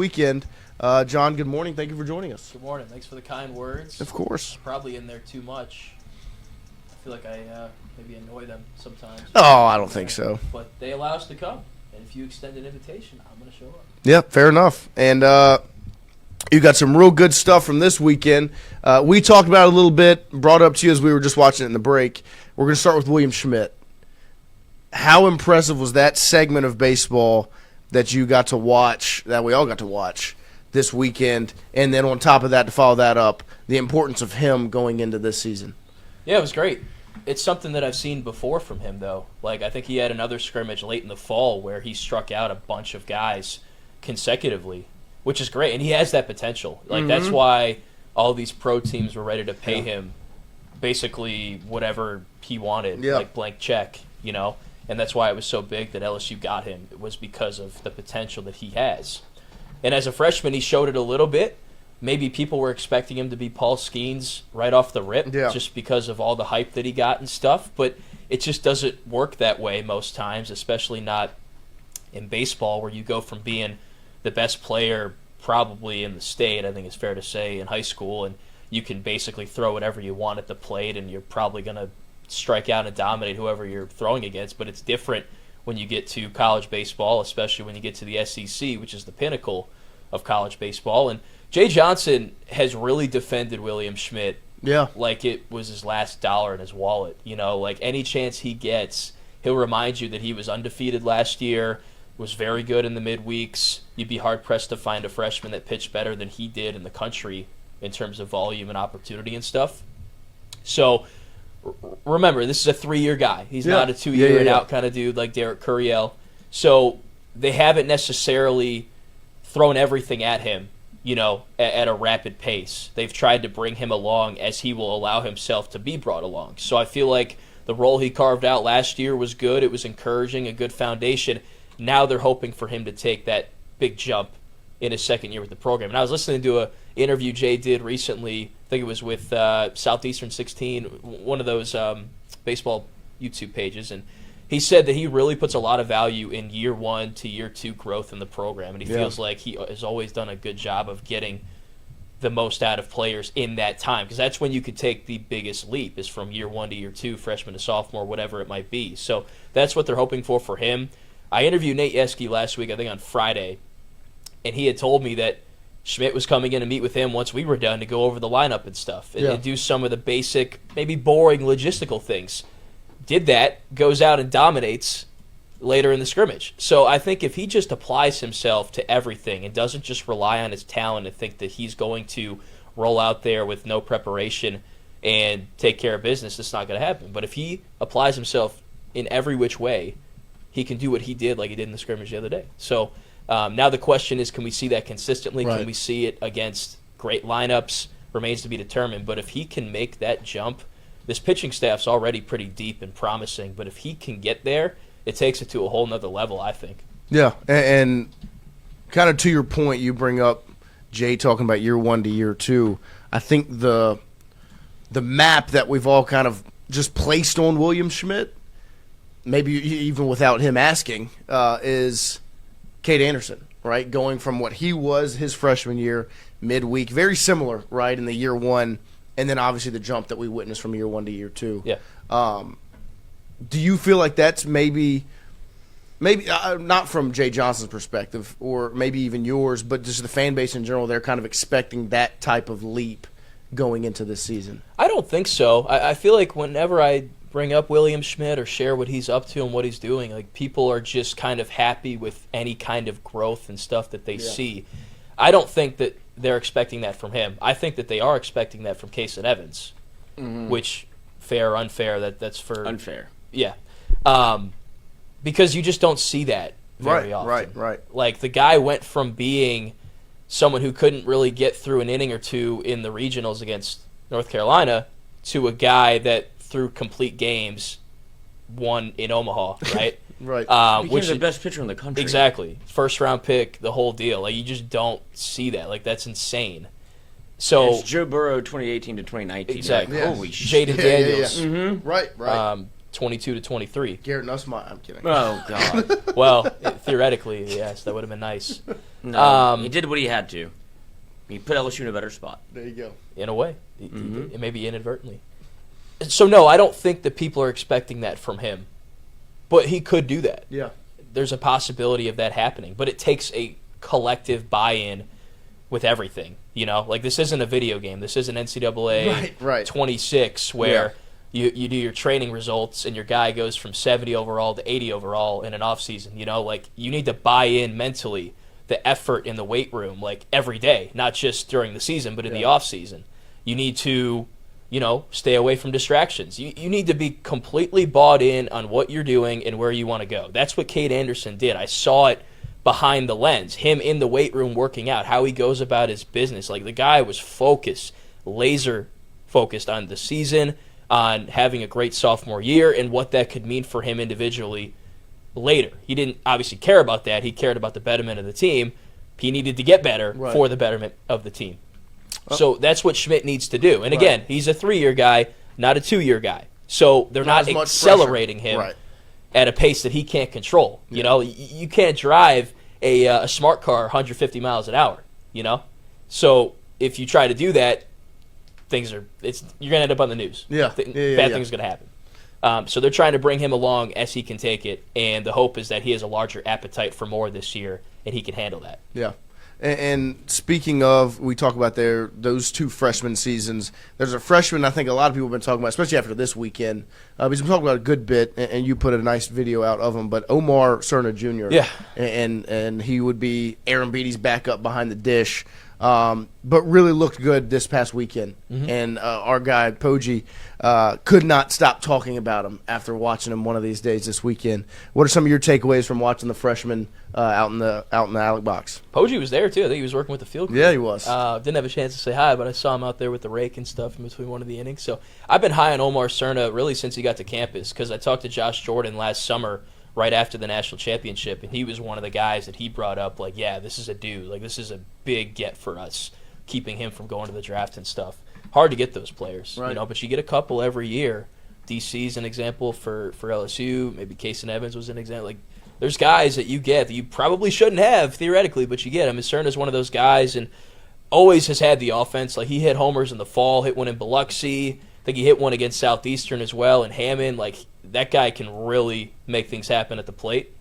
weekend. John, good morning. Thank you for joining us. Good morning. Thanks for the kind words. Of course. Probably in there too much. I feel like I maybe annoy them sometimes. Oh, I don't think so. But they allow us to come. And if you extend an invitation, I'm going to show up. Yeah, fair enough. And you got some real good stuff from this weekend. We talked about it a little bit, brought it up to you as we were just watching it in the break. We're going to start with William Schmidt. How impressive was that segment of baseball that you got to watch, that we all got to watch this weekend? And then on top of that, to follow that up, the importance of him going into this season. Yeah, it was great. It's something that I've seen before from him, though. Like, I think he had another scrimmage late in the fall where he struck out a bunch of guys consecutively, which is great. And he has that potential. Like, that's why all these pro teams were ready to pay him basically whatever he wanted, like blank check, you know? And that's why it was so big that LSU got him. It was because of the potential that he has. And as a freshman, he showed it a little bit. Maybe people were expecting him to be Paul Skeens right off the rip just because of all the hype that he got and stuff. But it just doesn't work that way most times, especially not in baseball where you go from being the best player probably in the state, I think it's fair to say, in high school, and you can basically throw whatever you want at the plate and you're probably going to strike out and dominate whoever you're throwing against. But it's different when you get to college baseball, especially when you get to the SEC, which is the pinnacle of college baseball. And Jay Johnson has really defended William Schmidt like it was his last dollar in his wallet. You know, like any chance he gets, he'll remind you that he was undefeated last year, was very good in the midweeks. You'd be hard-pressed to find a freshman that pitched better than he did in the country in terms of volume and opportunity and stuff. So remember, this is a 3-year guy. He's not a 2-year and out kind of dude like Derek Curiel. So they haven't necessarily thrown everything at him, you know, at a rapid pace. They've tried to bring him along as he will allow himself to be brought along. So I feel like the role he carved out last year was good. It was encouraging, a good foundation. Now they're hoping for him to take that big jump in his second year with the program. And I was listening to an interview Jay did recently, I think it was with Southeastern 16, one of those baseball YouTube pages, and he said that he really puts a lot of value in year 1 to year 2 growth in the program, and he feels like he has always done a good job of getting the most out of players in that time, because that's when you could take the biggest leap, is from year 1 to year 2, freshman to sophomore, whatever it might be. So that's what they're hoping for him. I interviewed Nate Yeske last week, I think on Friday, and he had told me that Schmidt was coming in to meet with him once we were done to go over the lineup and stuff and do some of the basic, maybe boring logistical things. Did that, goes out and dominates later in the scrimmage. So I think if he just applies himself to everything and doesn't just rely on his talent and think that he's going to roll out there with no preparation and take care of business, it's not going to happen. But if he applies himself in every which way, he can do what he did like he did in the scrimmage the other day. So now the question is, can we see that consistently? Can we see it against great lineups? Remains to be determined. But if he can make that jump, this pitching staff's already pretty deep and promising. But if he can get there, it takes it to a whole nother level, I think. Yeah, and kind of to your point, you bring up Jay talking about year 1 to year 2. I think the map that we've all kind of just placed on William Schmidt, maybe even without him asking, is Cade Anderson, right? Going from what he was his freshman year, midweek, very similar, right, in the year 1, and then obviously the jump that we witnessed from year 1 to year 2. Yeah. Do you feel like that's maybe not from Jay Johnson's perspective or maybe even yours, but just the fan base in general, they're kind of expecting that type of leap going into this season? I don't think so. I feel like whenever I bring up William Schmidt or share what he's up to and what he's doing, like, people are just kind of happy with any kind of growth and stuff that they see. I don't think that they're expecting that from him. I think that they are expecting that from Kason Evans, which, fair or unfair, that's for unfair. Yeah, because you just don't see that very often. Right. Like, the guy went from being someone who couldn't really get through an inning or two in the regionals against North Carolina to a guy that through complete games won in Omaha, right? Right. Became the best pitcher in the country. Exactly. First-round pick, the whole deal. Like, you just don't see that. Like, that's insane. So it's Joe Burrow 2018 to 2019. Exactly. Like, holy shit. Jaden Daniels. Yeah. Right. 22 to 23. Garrett Nussmeyer. I'm kidding. Oh, God. Well, theoretically, yes, that would have been nice. No, he did what he had to. He put LSU in a better spot. There you go. In a way. Maybe inadvertently. So, no, I don't think that people are expecting that from him. But he could do that. Yeah. There's a possibility of that happening. But it takes a collective buy-in with everything. You know, like this isn't a video game. This isn't NCAA 26 where you do your training results and your guy goes from 70 overall to 80 overall in an offseason. You know, like you need to buy in mentally the effort in the weight room like every day, not just during the season, but in the offseason. You need to, you know, stay away from distractions. You need to be completely bought in on what you're doing and where you want to go. That's what Cade Anderson did. I saw it behind the lens, him in the weight room working out, how he goes about his business. Like the guy was focused, laser focused on the season, on having a great sophomore year and what that could mean for him individually later. He didn't obviously care about that. He cared about the betterment of the team. He needed to get better for the betterment of the team. So that's what Schmidt needs to do. And again, he's a 3-year guy, not a 2-year guy. So they're not accelerating him at a pace that he can't control. You know, you can't drive a smart car 150 miles an hour, you know? So if you try to do that, you're going to end up on the news. Bad things are going to happen. So they're trying to bring him along as he can take it, and the hope is that he has a larger appetite for more this year, and he can handle that. Yeah. And speaking of, we talk about those 2 freshman seasons. There's a freshman I think a lot of people have been talking about, especially after this weekend. He's been talking about a good bit, and you put a nice video out of him. But Omar Cerna Jr. Yeah. And he would be Aaron Beatty's backup behind the dish. But really looked good this past weekend. And our guy, Poggi, could not stop talking about him after watching him one of these days this weekend. What are some of your takeaways from watching the freshman out in the Alec box? Poggi was there, too. I think he was working with the field crew. Yeah, he was. Didn't have a chance to say hi, but I saw him out there with the rake and stuff in between one of the innings. So I've been high on Omar Cerna really since he got to campus because I talked to Josh Jordan last summer right after the national championship, and he was one of the guys that he brought up, like, yeah, this is a dude. Like, this is a big get for us, keeping him from going to the draft and stuff. Hard to get those players, you know, but you get a couple every year. DC's an example for LSU. Maybe Kason Evans was an example. Like, there's guys that you get that you probably shouldn't have, theoretically, but you get them. And Cerna's one of those guys and always has had the offense. Like, he hit homers in the fall, hit one in Biloxi. I think he hit one against Southeastern as well in Hammond. Like, that guy can really make things happen at the plate.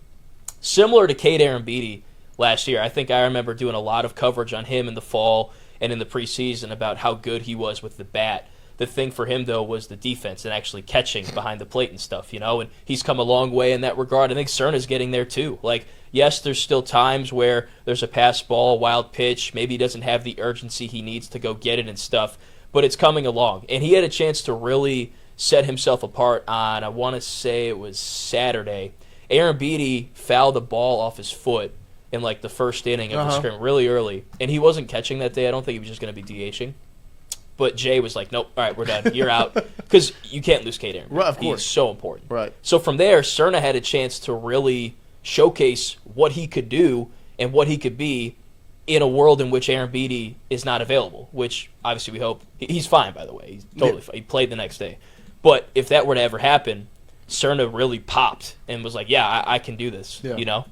Similar to Cade Beatty last year. I think I remember doing a lot of coverage on him in the fall and in the preseason about how good he was with the bat. The thing for him, though, was the defense and actually catching behind the plate and stuff, you know, and he's come a long way in that regard. I think Cerna's getting there, too. Like, yes, there's still times where there's a pass ball, wild pitch, maybe he doesn't have the urgency he needs to go get it and stuff, but it's coming along. And he had a chance to really set himself apart on, I want to say it was Saturday. Aaron Beatty fouled the ball off his foot in, like, the first inning of the scrim really early, and he wasn't catching that day. I don't think he was just going to be DHing. But Jay was like, nope, all right, we're done. You're out. Because you can't lose Cade Aaron. Right, of course. He's so important. Right. So from there, Cerna had a chance to really showcase what he could do and what he could be in a world in which Aaron Beatty is not available, which obviously we hope. He's fine, by the way. He's totally fine. He played the next day. But if that were to ever happen, Cerna really popped and was like, yeah, I can do this, you know.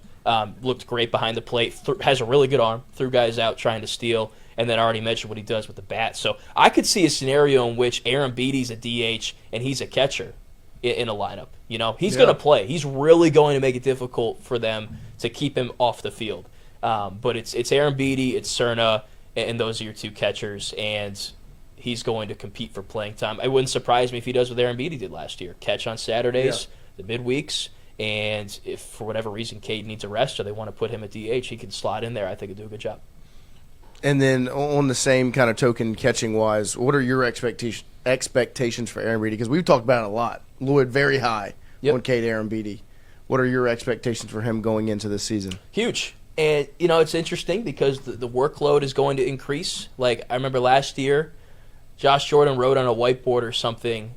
Looked great behind the plate, has a really good arm, threw guys out trying to steal, and then I already mentioned what he does with the bat. So I could see a scenario in which Aaron Beatty's a DH and he's a catcher in a lineup. You know, he's going to play. He's really going to make it difficult for them to keep him off the field. But it's Aaron Beatty, it's Cerna, and those are your 2 catchers, and he's going to compete for playing time. It wouldn't surprise me if he does what Aaron Beatty did last year. Catch on Saturdays, the midweeks, and if for whatever reason Cade needs a rest or they want to put him at DH, he can slot in there. I think he'll do a good job. And then on the same kind of token, catching-wise, what are your expectations for Aaron Beatty? Because we've talked about it a lot. Lloyd very high on Cade Aaron Beatty. What are your expectations for him going into this season? Huge. And, you know, it's interesting because the workload is going to increase. Like, I remember last year, Josh Jordan wrote on a whiteboard or something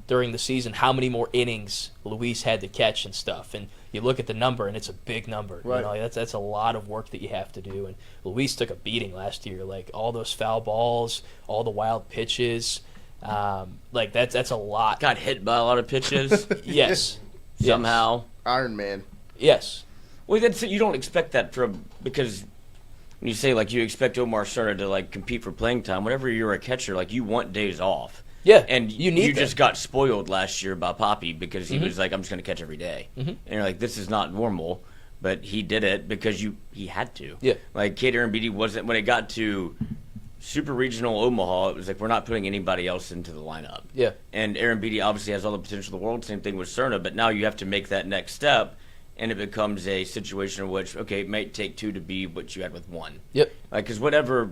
during the season how many more innings Luis had to catch and stuff. And you look at the number, and it's a big number. Right. You know, that's a lot of work that you have to do. And Luis took a beating last year. Like, all those foul balls, all the wild pitches. Like that's a lot. Got hit by a lot of pitches Yes. somehow. Iron Man. Yes. Well, you don't expect that because when you say like you expect Omar Cerna to like compete for playing time, whenever you're a catcher, like you want days off. Yeah. And you need just got spoiled last year by Poppy because he was like, I'm just going to catch every day. And you're like, this is not normal. But he did it because he had to. Yeah. Like Kate Beatty wasn't, when it got to Super Regional Omaha, it was like, we're not putting anybody else into the lineup. Yeah. And Aaron Beatty obviously has all the potential in the world. Same thing with Cerna. But now you have to make that next step. And it becomes a situation in which, okay, it might take two to be what you had with one. Yep. Like, because whatever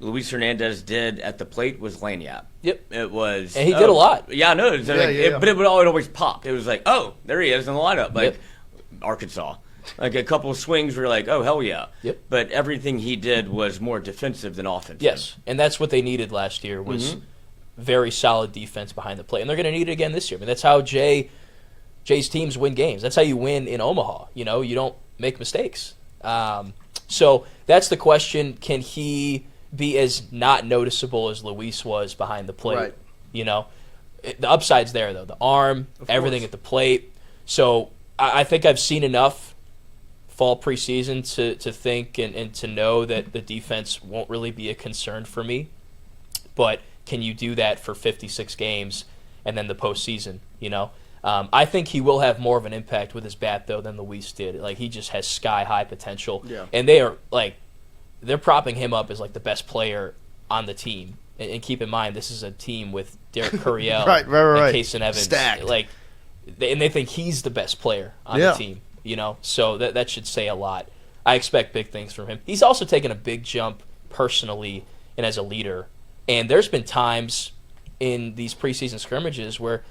Luis Hernandez did at the plate was lanyap. Yep. It was. And he did a lot. Yeah, I know. But it would always pop. It was like, oh, there he is in the lineup. Like Arkansas. Like a couple of swings where you're like, oh, hell yeah. Yep. But everything he did was more defensive than offensive. Yes. And that's what they needed last year was very solid defense behind the plate. And they're going to need it again this year. I mean, that's how Jay's teams win games. That's how you win in Omaha. You know, you don't make mistakes. So that's the question. Can he be as not noticeable as Luis was behind the plate? Right. You know, the upside's there, though. The arm, everything at the plate. So I think I've seen enough fall preseason to think and to know that the defense won't really be a concern for me. But can you do that for 56 games and then the postseason, you know? I think he will have more of an impact with his bat, though, than Luis did. Like, he just has sky-high potential. Yeah. And they are, like, they're propping him up as, like, the best player on the team. And keep in mind, this is a team with Derek Curiel right. and Kason Evans. Stacked. Like, and they think he's the best player on the team, you know? So that should say a lot. I expect big things from him. He's also taken a big jump personally and as a leader. And there's been times in these preseason scrimmages where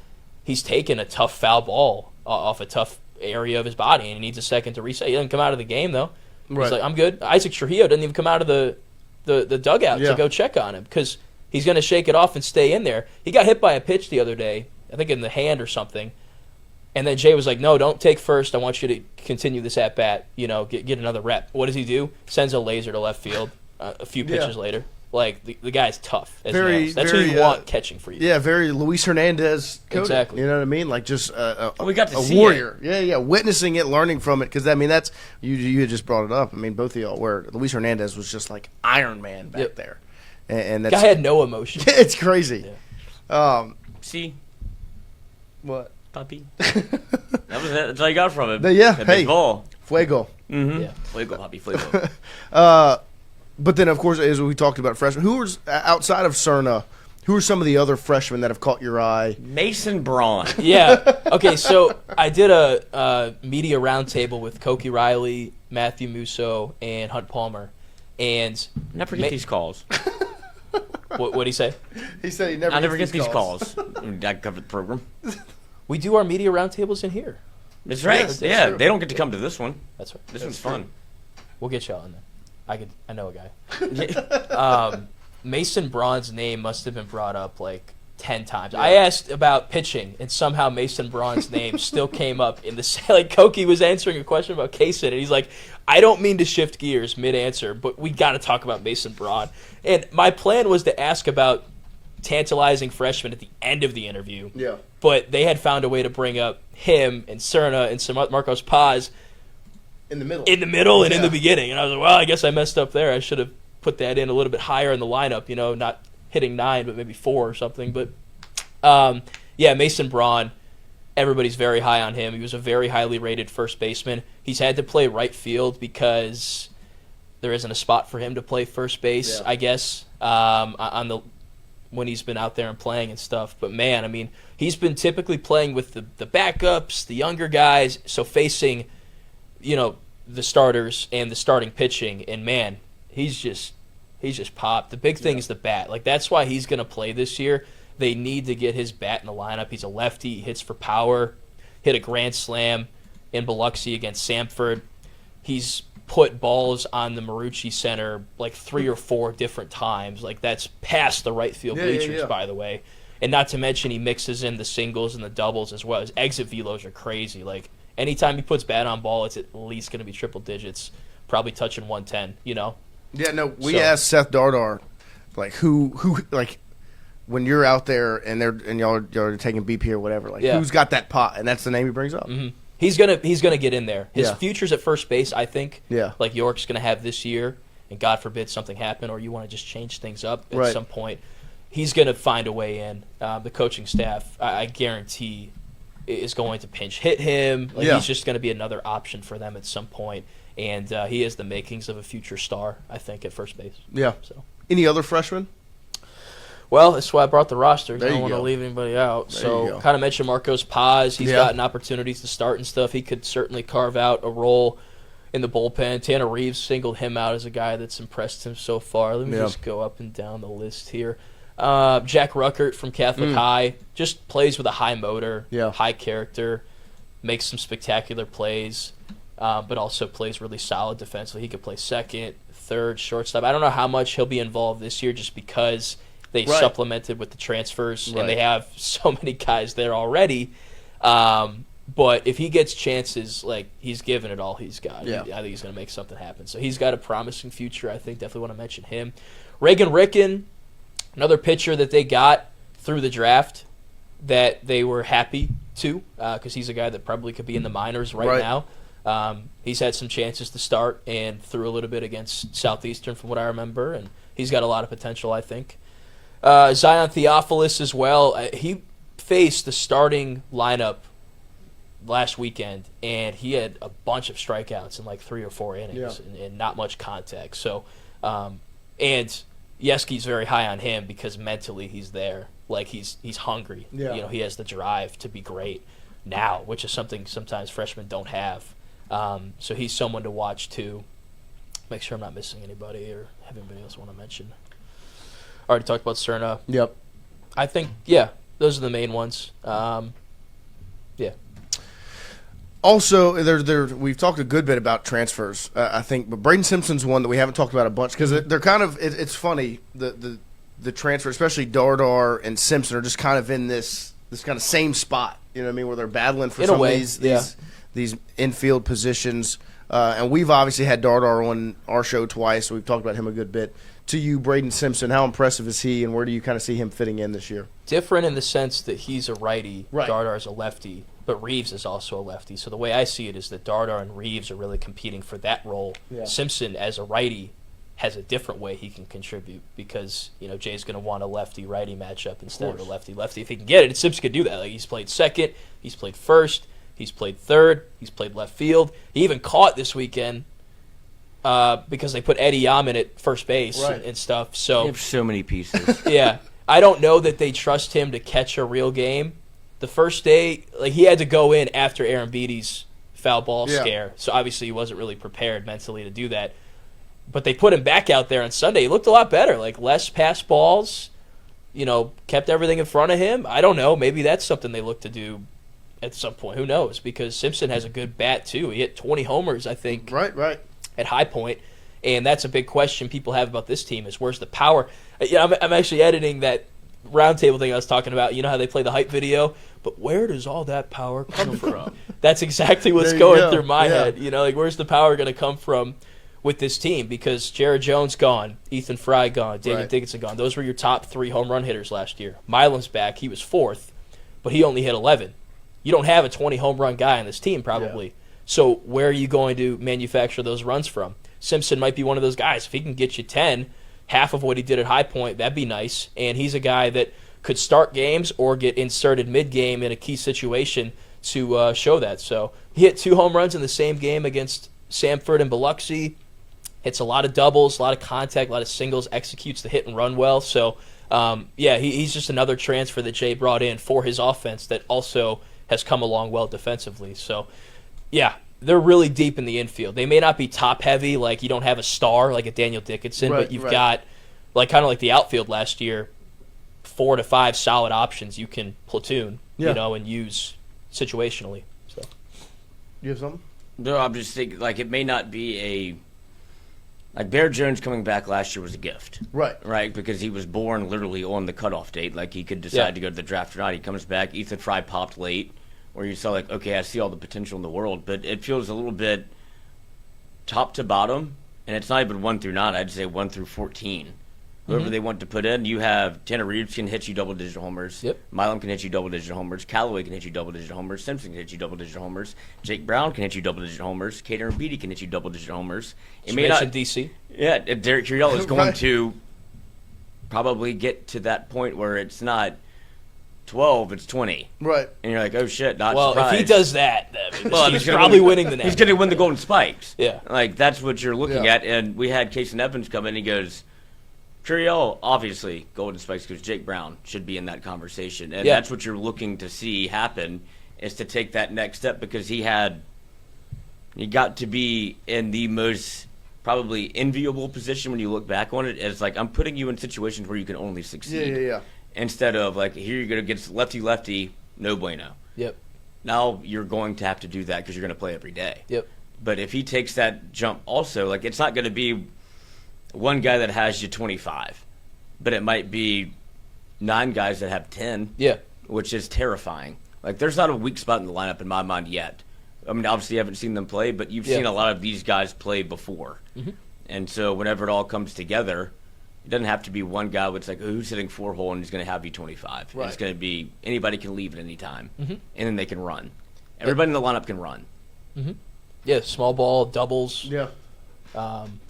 he's taken a tough foul ball off a tough area of his body, and he needs a second to reset. He doesn't come out of the game, though. Right. He's like, I'm good. Isaac Trujillo doesn't even come out of the dugout to go check on him because he's going to shake it off and stay in there. He got hit by a pitch the other day, I think in the hand or something, and then Jay was like, no, don't take first. I want you to continue this at-bat, you know, get another rep. What does he do? Sends a laser to left field a few pitches later. Like, the guy's tough as nails. That's who you want catching for you. Yeah, very Luis Hernandez coded. Exactly. You know what I mean? Like, just we got to a see warrior. it. Yeah, witnessing it, learning from it. Because, I mean, that's – you had just brought it up. I mean, both of y'all were – Luis Hernandez was just like Iron Man back there. And that's – guy had no emotion. It's crazy. Yeah. See? What? Puppy. That's all you got from him. Hey. Ball. Fuego. Mm-hmm. Yeah. Fuego, Puppy, Fuego. But then, of course, as we talked about freshmen, who was outside of Cerna, who are some of the other freshmen that have caught your eye? Mason Braun. Yeah. Okay, so I did a media roundtable with Koki Riley, Matthew Musso, and Hunt Palmer. And never get these calls. What'd he say? He said he I never get these calls. I covered the program. We do our media roundtables in here. That's right. Yes, they don't get to come to this one. That's right. This one's fun. We'll get y'all in there. I know a guy. Mason Braun's name must have been brought up like 10 times. Yeah. I asked about pitching, and somehow Mason Braun's name still came up in the like Koki was answering a question about Kason, and he's like, I don't mean to shift gears mid-answer, but we got to talk about Mason Braun. And my plan was to ask about tantalizing freshmen at the end of the interview. Yeah. But they had found a way to bring up him and Cerna and some Marcos Paz in the middle and in the beginning. And I was like, well, I guess I messed up there. I should have put that in a little bit higher in the lineup, you know, not hitting 9, but maybe 4 or something. But, Mason Braun, everybody's very high on him. He was a very highly rated first baseman. He's had to play right field because there isn't a spot for him to play first base, I guess, when he's been out there and playing and stuff. But, man, I mean, he's been typically playing with the backups, the younger guys, so facing – you know, the starters and the starting pitching, and man, he's just popped. The big thing is the bat. Like, that's why he's going to play this year. They need to get his bat in the lineup. He's a lefty. He hits for power. Hit a grand slam in Biloxi against Samford. He's put balls on the Marucci Center like 3 or 4 different times. Like, that's past the right field bleachers, by the way. And not to mention he mixes in the singles and the doubles as well. His exit velos are crazy. Like, anytime he puts bat on ball, it's at least going to be triple digits, probably touching 110, you know? Yeah, no, we asked Seth Dardar, like, who, like, when you're out there and y'all are taking BP or whatever, like who's got that pot, and that's the name he brings up. Mm-hmm. He's gonna get in there. His future's at first base, I think. Yeah. Like York's gonna have this year, and God forbid something happen, or you want to just change things up at some point. He's gonna find a way in. The coaching staff, I guarantee, is going to pinch hit him. Like he's just gonna be another option for them at some point, and he has the makings of a future star, I think, at first base. Yeah. So. Any other freshmen? Well, that's why I brought the roster. I don't want to go. leave anybody out. There So, kind of mentioned Marcos Paz. He's gotten opportunities to start and stuff. He could certainly carve out a role in the bullpen. Tanner Reeves singled him out as a guy that's impressed him so far. Let me just go up and down the list here. Jack Ruckert from Catholic High just plays with a high motor, high character, makes some spectacular plays, but also plays really solid defensively. He could play second, third, shortstop. I don't know how much he'll be involved this year just because they supplemented with the transfers, and they have so many guys there already. But if he gets chances, like, he's given it all he's got. I think he's going to make something happen. So he's got a promising future, I think. Definitely want to mention him. Reagan Ricken, another pitcher that they got through the draft that they were happy to, because he's a guy that probably could be in the minors right now. He's had some chances to start and threw a little bit against Southeastern from what I remember, and he's got a lot of potential, I think. Zion Theophilus as well. He faced the starting lineup last weekend, and he had a bunch of strikeouts in like 3 or 4 innings and not much contact. So, and Yeski's very high on him because mentally he's there. Like he's hungry. You know, he has the drive to be great now, which is something sometimes freshmen don't have. So he's someone to watch too. Make sure I'm not missing anybody or have anybody else want to mention. Already talked about Cerna. Yep. I think, those are the main ones. Also, we've talked a good bit about transfers, I think, but Braden Simpson's one that we haven't talked about a bunch because they're kind of it's funny the transfer, especially Dardar and Simpson, are just kind of in this kind of same spot. You know what I mean, where they're battling for some of these infield positions. And we've obviously had Dardar on our show twice, so we've talked about him a good bit. To you, Braden Simpson, how impressive is he, and where do you kind of see him fitting in this year? Different in the sense that he's a righty, Dardar's a lefty, but Reeves is also a lefty. So the way I see it is that Dardar and Reeves are really competing for that role. Simpson, as a righty, has a different way he can contribute because, Jay's going to want a lefty-righty matchup instead of a lefty-lefty if he can get it. And Simpson could do that. Like, he's played second, he's played first, he's played third, he's played left field. He even caught this weekend because they put Eddie Yaman at first base and stuff. So they have so many pieces. I don't know that they trust him to catch a real game. The first day, like, he had to go in after Aaron Beatty's foul ball scare, so obviously he wasn't really prepared mentally to do that. But they put him back out there on Sunday. He looked a lot better, like less pass balls, kept everything in front of him. I don't know. Maybe that's something they look to do at some point. Who knows? Because Simpson has a good bat, too. He hit 20 homers, I think, at High Point. And that's a big question people have about this team is where's the power? I'm actually editing that roundtable thing I was talking about. You know how they play the hype video? But where does all that power come from? That's exactly what's going through my head. Like where's the power going to come from with this team? Because Jared Jones gone, Ethan Fry gone, David Dickinson gone. Those were your top 3 home run hitters last year. Milan's back. He was 4th, but he only hit 11. You don't have a 20 home run guy on this team probably. So where are you going to manufacture those runs from? Simpson might be one of those guys. If he can get you 10, half of what he did at High Point, that'd be nice. And he's a guy that could start games or get inserted mid-game in a key situation to show that. So he hit 2 home runs in the same game against Samford and Biloxi. Hits a lot of doubles, a lot of contact, a lot of singles, executes the hit and run well. So, he's just another transfer that Jay brought in for his offense that also has come along well defensively. So, they're really deep in the infield. They may not be top-heavy, like you don't have a star like a Daniel Dickinson, but you've got, like kind of like the outfield last year, 4 to 5 solid options you can platoon, and use situationally. So, you have something? No, I'm just thinking, like, it may not be like Bear Jones coming back last year was a gift. Right, because he was born literally on the cutoff date. Like, he could decide to go to the draft or not. He comes back. Ethan Fry popped late, where you saw, like, okay, I see all the potential in the world, but it feels a little bit top to bottom, and it's not even 1 through 9. I'd say 1 through 14. whoever they want to put in. You have Tanner Reeves can hit you double-digit homers. Yep. Milam can hit you double-digit homers. Callaway can hit you double-digit homers. Simpson can hit you double-digit homers. Jake Brown can hit you double-digit homers. Cater and Beatty can hit you double-digit homers. It may not in DC. Yeah, Derek Curiel is going to probably get to that point where it's not 12, it's 20. Right. And you're like, oh shit, not Well, surprised. if he does that, he's probably winning the next. He's going to win the Golden Spikes. Yeah. Like, that's what you're looking at. And we had Casey Evans come in, and he goes, Curiel, obviously, Golden Spikes, because Jake Brown should be in that conversation. And that's what you're looking to see happen, is to take that next step, because he got to be in the most probably enviable position when you look back on it. It's like, I'm putting you in situations where you can only succeed. Yeah. Instead of, like, here you're going to get lefty, no bueno. Yep. Now you're going to have to do that because you're going to play every day. Yep. But if he takes that jump also, like, it's not going to be one guy that has you 25, but it might be 9 guys that have 10. Yeah. Which is terrifying. Like, there's not a weak spot in the lineup in my mind yet. I mean, obviously you haven't seen them play, but you've seen a lot of these guys play before. Mm-hmm. And so whenever it all comes together, it doesn't have to be one guy that's like, who's hitting 4-hole and he's going to have you 25. Right. It's going to be anybody can leave at any time, Mm-hmm. and then they can run. Everybody in the lineup can run. Mm-hmm. Yeah, small ball, doubles. Yeah.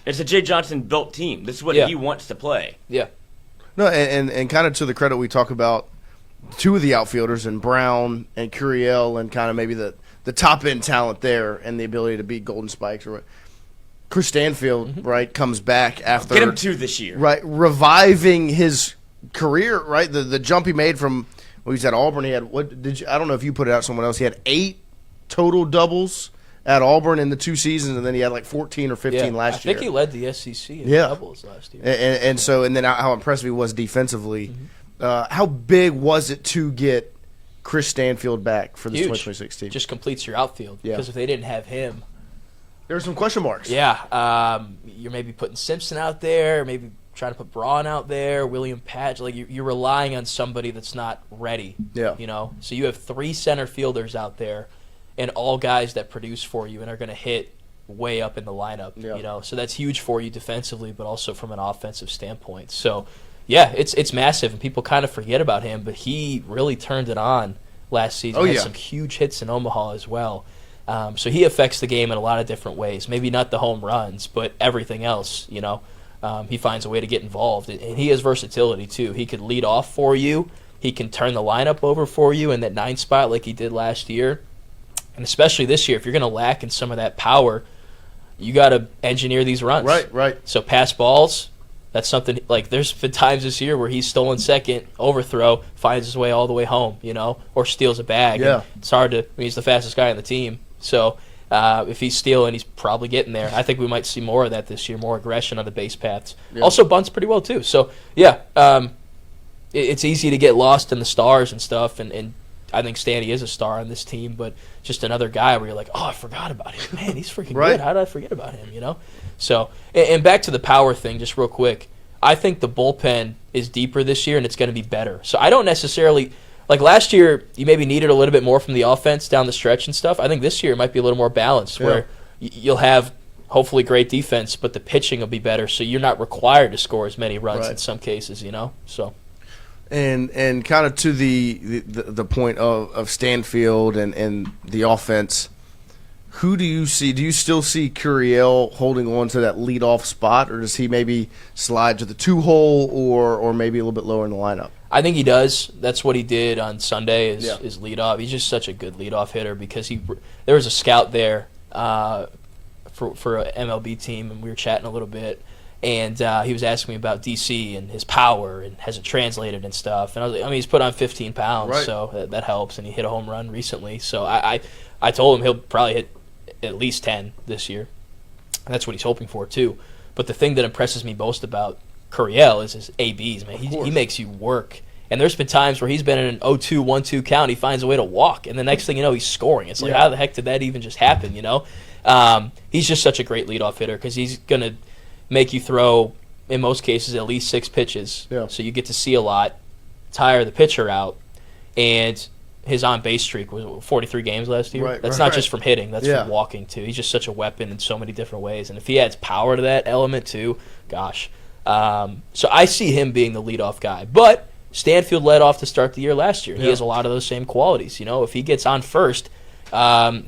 It's a Jay Johnson built team. This is what he wants to play. Yeah. No, and kind of to the credit, we talk about 2 of the outfielders, and Brown and Curiel, and kind of maybe the top end talent there, and the ability to beat Golden Spikes or what. Chris Stanfield, right, comes back after Get him 2 this year, right, reviving his career, right. The jump he made from when he was at Auburn, he had I don't know if you put it out someone else. He had 8 total doubles at Auburn in the 2 seasons, and then he had like 14 or 15 last year. I think he led the SEC in doubles last year. And then how impressive he was defensively. How big was it to get Chris Stanfield back for this 2026 team? Just completes your outfield. Because if they didn't have him, there were some question marks. Yeah, you're maybe putting Simpson out there, maybe trying to put Braun out there, William Patch. Like you're relying on somebody that's not ready. Yeah, So you have 3 center fielders out there, and all guys that produce for you and are going to hit way up in the lineup. Yeah. So that's huge for you defensively, but also from an offensive standpoint. So yeah, it's massive, and people kind of forget about him, but he really turned it on last season. Had some huge hits in Omaha as well. So he affects the game in a lot of different ways. Maybe not the home runs, but everything else, he finds a way to get involved. And he has versatility, too. He could lead off for you. He can turn the lineup over for you in that 9 spot like he did last year. And especially this year, if you're going to lack in some of that power, you got to engineer these runs. Right. So pass balls, that's something, like there's been times this year where he's stolen second, overthrow, finds his way all the way home, or steals a bag. Yeah. And it's hard to, he's the fastest guy on the team. So if he's stealing, he's probably getting there. I think we might see more of that this year, more aggression on the base paths. Yeah. Also bunts pretty well, too. So, it's easy to get lost in the stars and stuff, and I think Stanley is a star on this team, but just another guy where you're like, oh, I forgot about him. Man, he's freaking good. How did I forget about him, So, and back to the power thing, just real quick. I think the bullpen is deeper this year, and it's going to be better. So I don't necessarily – like last year, you maybe needed a little bit more from the offense down the stretch and stuff. I think this year it might be a little more balanced where you'll have hopefully great defense, but the pitching will be better, so you're not required to score as many runs in some cases, So, and kind of to the point of Stanfield and the offense, who do you see? Do you still see Curiel holding on to that leadoff spot, or does he maybe slide to the 2-hole or maybe a little bit lower in the lineup? I think he does. That's what he did on Sunday is lead off. He's just such a good leadoff hitter because there was a scout there for an MLB team, and we were chatting a little bit, and he was asking me about DC and his power and has it translated and stuff. And I was like, he's put on 15 pounds, so that helps, and he hit a home run recently. So I told him he'll probably hit at least 10 this year. And that's what he's hoping for, too. But the thing that impresses me most about Curiel is his ABs, man. He makes you work. And there's been times where he's been in an 0-2, 1-2 count. He finds a way to walk. And the next thing you know, he's scoring. It's like, how the heck did that even just happen, He's just such a great leadoff hitter because he's going to make you throw, in most cases, at least 6 pitches. Yeah. So you get to see a lot, tire the pitcher out. And his on-base streak was 43 games last year. That's not just from hitting. That's from walking, too. He's just such a weapon in so many different ways. And if he adds power to that element, too, gosh. So I see him being the leadoff guy. But Stanfield led off to start the year last year. He has a lot of those same qualities. If he gets on first,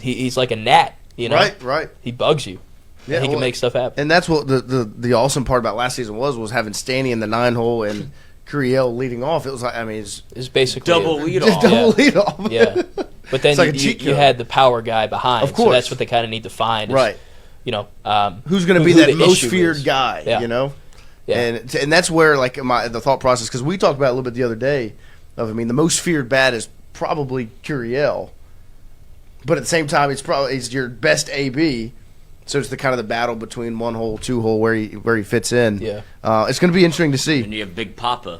he's like a gnat. Right. He bugs you. Yeah, he can make stuff happen. And that's what the awesome part about last season was having Stanny in the 9-hole and Curiel leading off. It was like, it's basically double leadoff. Double leadoff. Yeah. But then like you had the power guy behind. Of course. So that's what they kind of need to find. Right. Who's going to be that most feared guy, Yeah. Yeah. And that's where the thought process, because we talked about it a little bit the other day of, the most feared bat is probably Curiel. But at the same time, it's your best AB. So it's the kind of the battle between 1-hole, 2-hole, where he fits in. Yeah. It's going to be interesting to see. And you have Big Papa.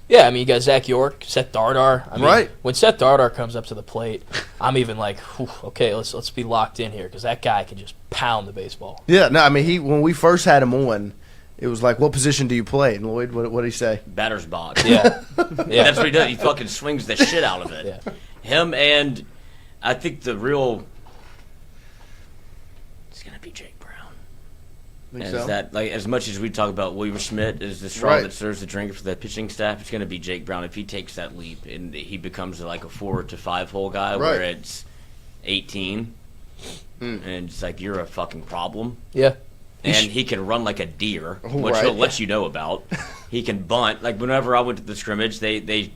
Yeah, you got Zach York, Seth Dardar. Right. When Seth Dardar comes up to the plate, I'm even like, okay, let's be locked in here because that guy can just pound the baseball. Yeah, no, when we first had him on, it was like, what position do you play? And Lloyd, what did he say? Batter's box. Yeah. That's what he does. He fucking swings the shit out of it. Yeah. Him and I think it's going to be Jake Brown. As much as we talk about William Schmidt as the straw that serves the drink for the pitching staff, it's going to be Jake Brown if he takes that leap and he becomes like a 4 to 5-hole guy where it's 18 and it's like you're a fucking problem. Yeah. And he can run like a deer, which he'll let you know about. He can bunt. Like whenever I went to the scrimmage, they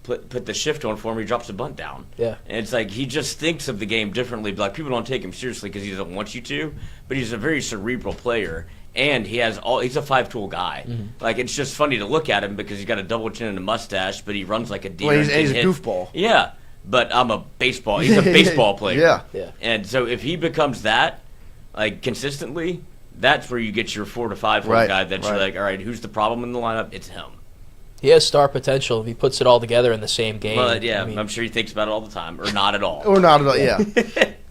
put the shift on for him. He drops the bunt down. Yeah. And it's like he just thinks of the game differently. Like people don't take him seriously because he doesn't want you to. But he's a very cerebral player, and he's a 5-tool guy. Mm-hmm. Like it's just funny to look at him because he's got a double chin and a mustache, but he runs like a deer. Well, he's a goofball. Yeah. But he's a baseball player. Yeah. And so if he becomes that, like consistently, that's where you get your 4 to 5-hole guy that you're like, all right, who's the problem in the lineup? It's him. He has star potential if he puts it all together in the same game. Well, yeah, I'm sure he thinks about it all the time, or not at all. Yeah.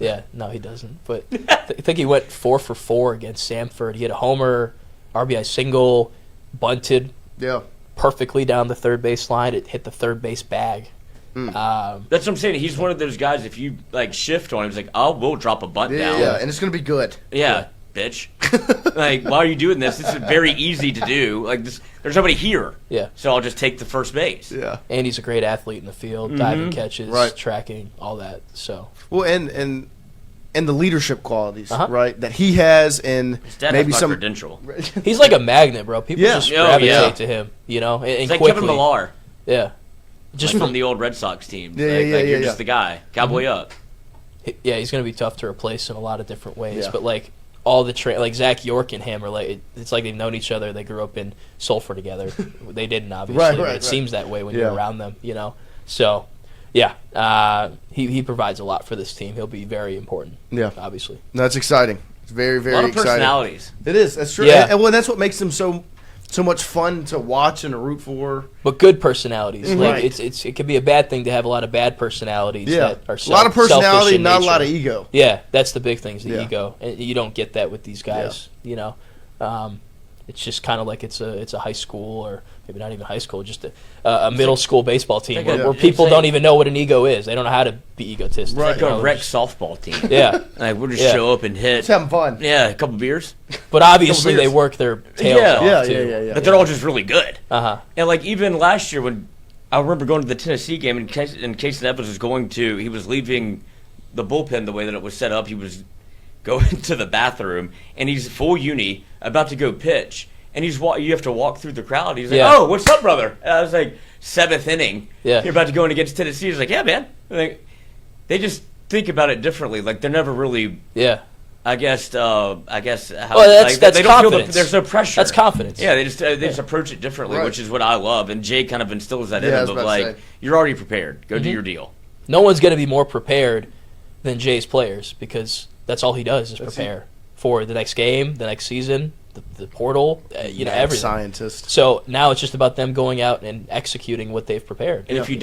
Yeah, no, he doesn't. But I think he went 4 for 4 against Samford. He had a homer, RBI single, bunted perfectly down the third base line. It hit the third base bag. That's what I'm saying. He's one of those guys, if you shift on him, he's like, we'll drop a bunt down. Yeah, and it's going to be good. Yeah. Bitch. Why are you doing this? This is very easy to do. There's nobody here. Yeah. So I'll just take the first base. Yeah. And he's a great athlete in the field, diving catches, tracking, all that. So. Well, and the leadership qualities, right, that he has, and his dad maybe has some credential. He's like a magnet, bro. People just gravitate to him, And it's like quickly. Kevin Millar. Yeah. Just from the old Red Sox team. You're just the guy. Cowboy up. Yeah, he's going to be tough to replace in a lot of different ways. Yeah. But, all the Zach York and him are it's like they've known each other. They grew up in Sulphur together. They didn't, obviously. But it seems that way when you're around them, So, yeah, he provides a lot for this team. He'll be very important, obviously. No, it's exciting. It's very, very exciting. A lot of personalities. It is. That's true. Yeah. And that's what makes them so much fun to watch and to root for. But good personalities. Right. It can be a bad thing to have a lot of bad personalities that are a lot of personality, not nature. a lot of ego. Yeah, that's the big thing, is the ego. And you don't get that with these guys, It's just kind of like it's a high school, or maybe not even high school, just a middle school baseball team where people don't even know what an ego is. They don't know how to be egotistic. Right. It's like a rec softball team. Yeah. We'll just show up and hit. Just having fun. Yeah, a couple beers. But obviously they work their tails off, too. Yeah. But they're all just really good. Uh-huh. And even last year when I remember going to the Tennessee game, and Casey Evans he was leaving the bullpen the way that it was set up. He was going to the bathroom, and he's full uni, about to go pitch. And you have to walk through the crowd. He's like, "Oh, what's up, brother?" And I was like, 7th inning. Yeah. You're about to go in against Tennessee. He's like, "Yeah, man." They just think about it differently. They're never really. Yeah. I guess. How, that's they don't confidence. Feel there's no pressure. That's confidence. Yeah, they just approach it differently, which is what I love. And Jay kind of instills that in him of you're already prepared. Go do your deal. No one's going to be more prepared than Jay's players, because that's all he does is prepare for the next game, the next season. The portal, everything. Scientist. So now it's just about them going out and executing what they've prepared. And if you